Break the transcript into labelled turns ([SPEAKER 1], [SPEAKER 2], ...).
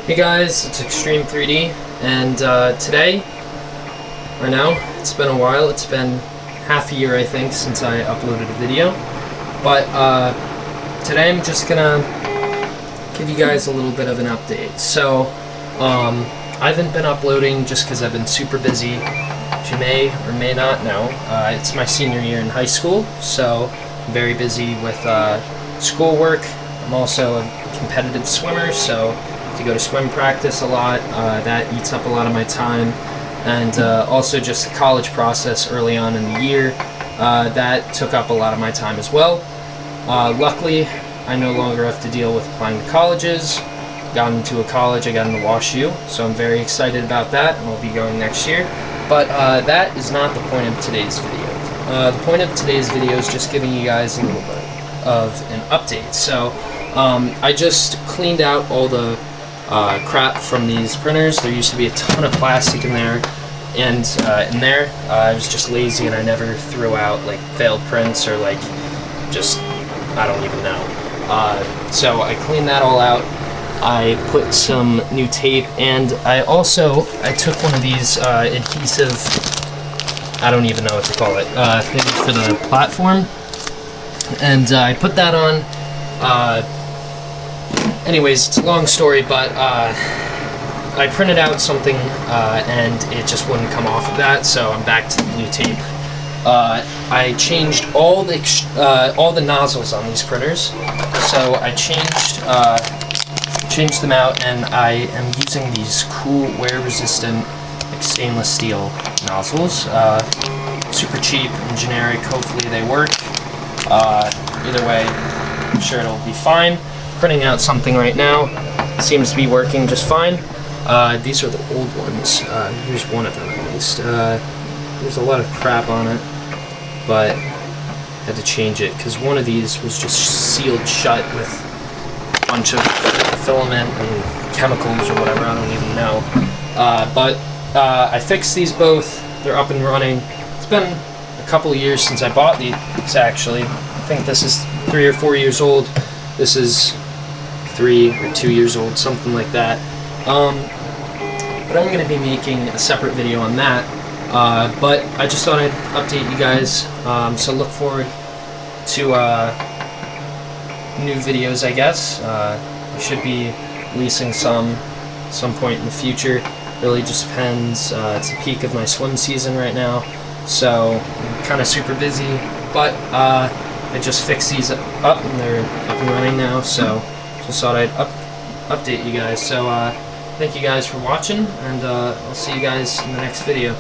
[SPEAKER 1] Hey guys, it's Extreme 3D, and today, right now, it's been a while, it's been half a year I think since I uploaded a video, but today I'm just gonna give you guys a little bit of an update. So, I haven't been uploading just because I've been super busy, as you may or may not know. It's my senior year in high school, so I'm very busy with schoolwork. I'm also a competitive swimmer, so to go to swim practice a lot. That eats up a lot of my time, and also just the college process early on in the year, that took up a lot of my time as well. Luckily, I no longer have to deal with applying to colleges. Got into a college, I got into WashU, so I'm very excited about that, and I'll be going next year. But that is not the point of today's video. The point of today's video is just giving you guys a little bit of an update. So I just cleaned out all the crap from these printers. There used to be a ton of plastic in there, and I was just lazy and I never threw out like failed prints or like just I don't even know. So I cleaned that all out. I put some new tape, and I took one of these adhesive, I don't even know what to call it, things for the platform, and I put that on. Anyways, it's a long story, but I printed out something and it just wouldn't come off of that, so I'm back to the new tape. I changed all the nozzles on these printers, so I changed them out, and I am using these cool wear-resistant stainless steel nozzles. Super cheap and generic. Hopefully they work. Either way, I'm sure it'll be fine. Printing out something right now. Seems to be working just fine. These are the old ones. Here's one of them at least. There's a lot of crap on it, but I had to change it because one of these was just sealed shut with a bunch of filament and chemicals or whatever, I don't even know. But I fixed these both. They're up and running. It's been a couple of years since I bought these, actually. I think this is 3 or 4 years old. This is 3 or 2 years old, something like that. But I'm going to be making a separate video on that. But I just thought I'd update you guys. So look forward to new videos, I guess. I should be releasing some point in the future. Really just depends. It's the peak of my swim season right now, so I'm kind of super busy. But I just fixed these up, and they're up and running now. So just thought I'd update you guys. So thank you guys for watching, and I'll see you guys in the next video.